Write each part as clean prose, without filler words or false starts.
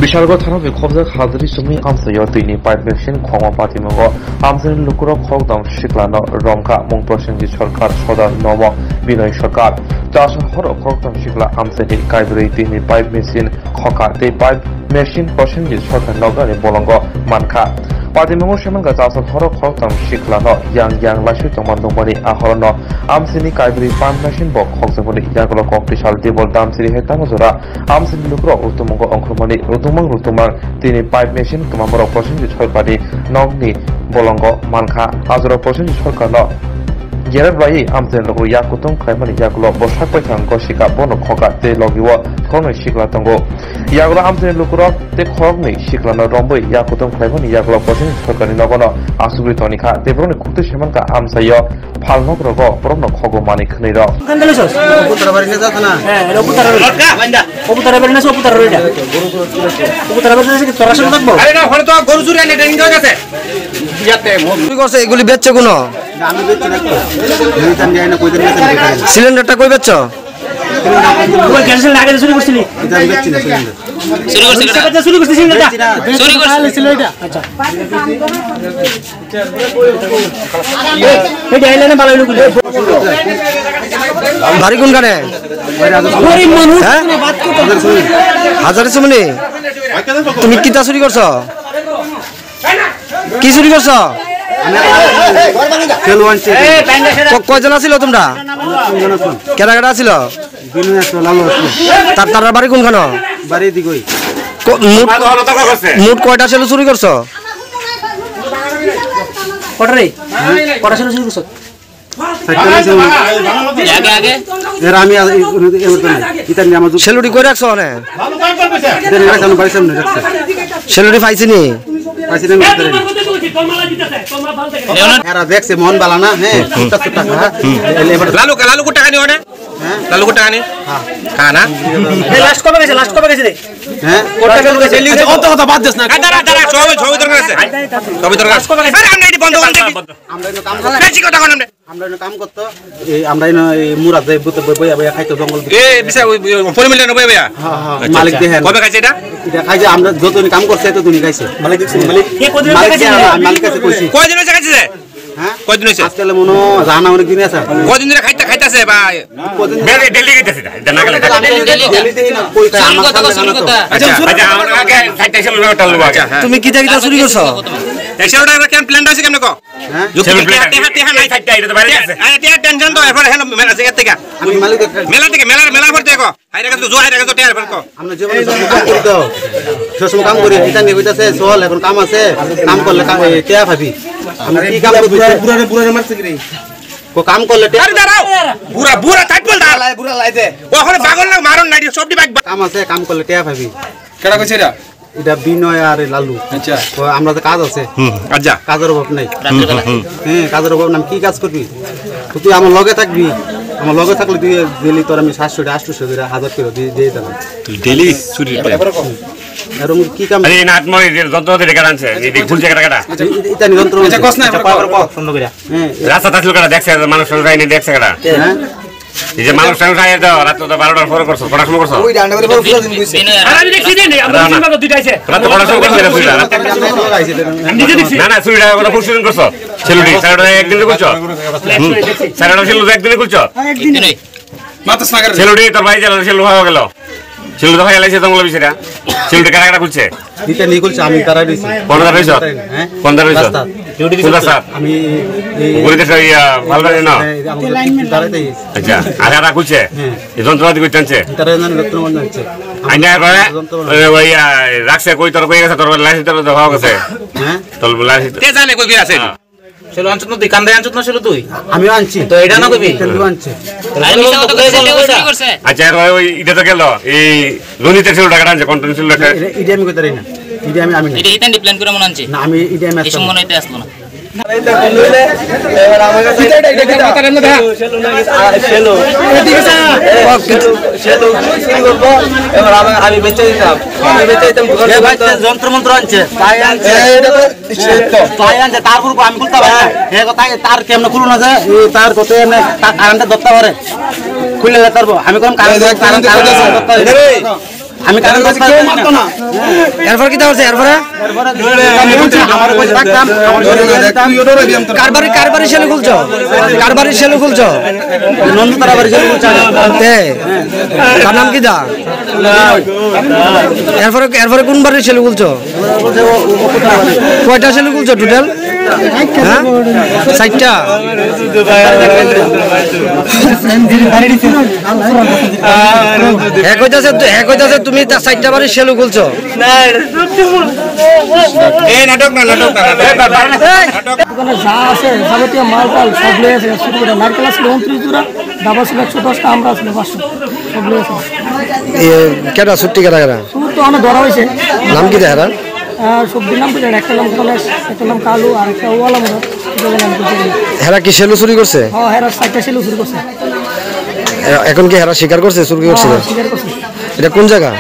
বিশালগড় থানা বিক্ষোভে হাজারি Sumi আমসাইও দুইনি pipe machine খমা পাতিমঙ্গ আমসাইনি লুকুরক খকদম শিকলানো রমকা মুং Prosenjit সরকার সদর নম বিনয় সরকার চাষা হর খকদম শিকলা আমসাইনি কাইবরি দুইনি পাইপ মেশিন খকা তে পাইপ মেশিন প্রসেনজিৎ সরকার নগরে বলঙ্গ মানখা পাতিমঙ্গ সেমানকা চাষা হর খকদম শিকলানো ইয়াং লাইসু তমানদমনি আহরণ আমসাইনি কাইবরি পাইপ মেশিন বক খকজমনি ইয়াগল ককটিশাল দেবল দামসিরি হেতামজরা আমসাইনি লুকুরক উত্তমঙ্গ অংশমনি Rutumang tini pipe machine kemampuan operasi di Chorpadi Nogni Bolongo Manka Azura operasi di Chorkano Gerard Bayi Amten Logo Yakutung Kaimani Yakulo Bosak Paitang Goshika Bono Koga Te Logiwa Kono Shikla Tongo Yakulo Amten Lukuro Te Korni Shiklano Rombo Yakutung Kaimani Yakulo operasi di Chorkani Nogono Asugri Tonika Te Broni Kutu Shemanka Amsayo Palno Rogo Brono Kogo Mani Kniro Kandalisos Putra Barina Sana Putra Barina so Putra Barina Putra Barina se torasho থাকবো আরে না ওখানে তো গরু চুরি আনে training দেওয়া গেছে ইয়াতে কি করছে এগুলি বেচছে কোন আমি বেচছি না দুই টান যায় না কই দিন বেচেন সিলিন্ডারটা কই বেচছো কই ক্যান্সেল লাগে চুরি করছিলি এটা বেচছি না সিলিন্ডার চুরি করছিস সিলিন্ডারটা চুরি করছিস এটা আচ্ছা এই ডাইলানে ভালো হলো বাড়ি কোন গানে গরিব মানুষ না বাত করতে হাজারে সুমনি তুমি কিটা চুরি করছো কি চুরি করছো কয়জন আছিল তোমরা কেডা কেডা আছিল তার বাড়ি কোনখান বাড়ি দিগই মোট কয়টা ছিল চুরি করছো কটা ছিল চুরি করছো সেলুটি করে রাখছো সেলুটি পাইছিনি দেখছে মন বালা না হ্যাঁ লালু লালু কো টাকা নিও না লালু কো টাকা নি হ্যাঁ না লাস্ট কবে গেছে রে হ্যাঁ কত টাকা গেছে অত কথা বাদ দেস না দাঁড়া ছবি দরকার আছে ছবি দরকার আরে আমরা এটি বন্ধ করে দেখি আমরা এনে কাম করতে বেশি কথা কোন আমরা এনে কাম করতে এই আমরা এনে মুরাদ যাই বুতে বইয়া বইয়া খাইতো জঙ্গল এ বিষয় পরিমিল না বইয়া হ্যাঁ মালিক দেখেন কবে খাইছে এটা খাইছে আমরা যতনি কাম করছে ততনি খাইছে মালিক দেখছেন মালিক কে কদিন খাইছে মালিক কাছে কইছি কয়দিন হইছে খাইছে হ্যাঁ কয়দিন হইছে আজকাল মনো জানা অনেক দিন আছে কয়দিন ধরে খাইতাছে ভাই কয়দিন ডেলি খাইতাছে না গেলে ডেলি দেই না কই খায় আমার কথা আচ্ছা আমরা আগে খাইতাছে লোটা লবা তুমি কি জায়গা চুরি করছো 100 টাকা কেন প্ল্যান আছে কেমনে কো হ্যাঁ টেহা নাই খাইতা এটা তো বাইরে আছে আরে টেহা টেনশন তো এরপর হেন মেলা জায়গা থেকে আমি মালিক থেকে মেলা করতে কো হাইরা কাছে জো হাইরা কাছে টেহা এরপর কো আমরা জীবনে কাম করি দাও সবসময় কাম করি এটা নিয়ে কইতাছে চল এখন কাম আছে কাম করলে টেহা পাবি আমরা কি কাম করব বুড়া মারছে কি রে কো কাম করলে আরে দাঁড়াও বুড়া থাকবল দাঁড়ায় বুড়া লাই দে ওখানে পাগল না মারন নাই সবটি বাইক কাম আছে কাম করলে টেহা পাবি কেডা কইছে এটা বিনয় আর লালু আচ্ছা আমরা তো কাজ আছে আচ্ছা কাজের অভাব নাই হ্যাঁ কাজের অভাব নাই কি কাজ করবি তুই আমার লগে থাকবি আমার লগে থাকলে তুই ডেলি তোর আমি 700 800 করে 1000 করে দিয়ে দেব তুই ডেলি চুরি এরকম কি কাম আরে না আত্মরি যন্ত্র দিয়ে টাকা আনছে এই ফুল জায়গা টাকা এটা নি যন্ত্র আচ্ছা কস না পাওয়ার কো সুন্দর করে হ্যাঁ রাস্তা তাছিল কাটা দেখছে মানুষ সরাই নি দেখছে কাটা হ্যাঁ এই যে মানুষ সরাই দাও রাত তো 12টার পরে করছো পড়াশোনা করছো ওই ডান্ডা করে পুরো দিন কইছে আরে আমি দেখছি রে আমরা সিনেমা দুইটা আছে রাত পড়াশোনা করছিস না না সুইডা করে ফুলশন করছো ছেলুটি সারাটা একদিন করছো সারাটা ছেলু একদিন করছো একদিনই মাত্র সাগর ছেলুটি তোর ভাই জানো ছেলু হয়ে গেল ছেলু তো ভাই লাইছে জঙ্গল বিছরা ছেলুটি কাটা খুলছে দিতে নি খুলছে আমি তারা দিছি 15 রইছো হ্যাঁ 15 রইছো ছেলুটি দিছো আমি বলিতে কই ভালবারে না দাঁড়াইতে আচ্ছা আগারা খুলছে এই যন্ত্রপাতি কই টানছে তারা জানেন রত্নমন জানছে আইনা করে ওই রাখছে কই তোর কই গেছে তোর লাইছে তোর দেওয়া গেছে হ্যাঁ তোর লাইছে তে জানে কই আছে চলো আনছ না তুই কান্দে আনছ না চলো তুই আমি আনছি তো এটা না কইবি চলো আনছে আরে মিছা তো করছে আচ্ছা ওই এটা তো গেল এই লনিতে ছিল টাকা আনছে কন্টেন্ট ছিল টাকা এটা আমি কইতারি না এটা আমি এটা ইতান প্ল্যান করে মন আনছি না আমি এটা আমি এই সময় নাইতে আসলো না এটা বললে এবার আমার কাছে এটা কথা না দেখা চলো চলো কি করব এবার আমি বেচে দিতাম যন্ত্র মন্ত্র আনছে তাই আনছে এটা তো তাই আনছে তারপর আমি খুলতে পারি এই কথা তার কেমনে খুলু না যে তার কত এমনে কারেন্টে ধরতে পারে খুলে যেতে পারবো আমি কোন কারেন্ট আমি কারণ কাছে কেউ মারতো না এরপর কি দাও এরপরে কারবারি সেলু খুলছো কারবারি সেলু খুলছো নন্দতারা বাড়ি সেলু খুলছো তার নাম কি দা এরপরে এরপরে কোন বাড়ির সেলু খুলছো কয়টা সেলু খুলছো টোটাল হ্যাঁ 4টা এক হইতাছে তুমি 4টা বাড়ির সেলু খুলছো নাটক না নাটক দোকানে যা আছে যাবতীয় মালটাল সব লয়ে আছে নারকেল আছে 29 জোড়া ডাবা ছিল 110টা আমরা আছে 500 সব লয়ে আছে কেডা ছুটি কেডা কেডা শুরু তো অনেক ধরা হয়েছে নাম কি দেখারা সবজির নাম বুঝে একটা নাম কলেজ একটা নাম কালু আর একটা ওয়ালা মরা হেরা কি সেলু চুরি করছে হ্যাঁ হেরা 4টা সেলু চুরি করছে এখন কি হেরা স্বীকার করছে চুরি করছে স্বীকার করছে এটা কোন জায়গা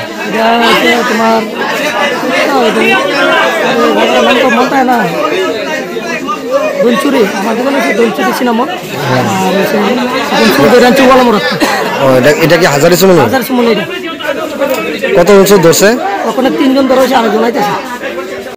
এটা তোমার মনটা না দোলচুরি আমার দোকানে আছে দোলচুরি সিনেমা আর এখন শুরু করে আনছি ওয়ালা মরা এটা কি হাজারি সুমন হাজার সুমন কত বছর ধরছে ওখানে 3 জন ধরা হয়েছে আরেকজন আইতেছে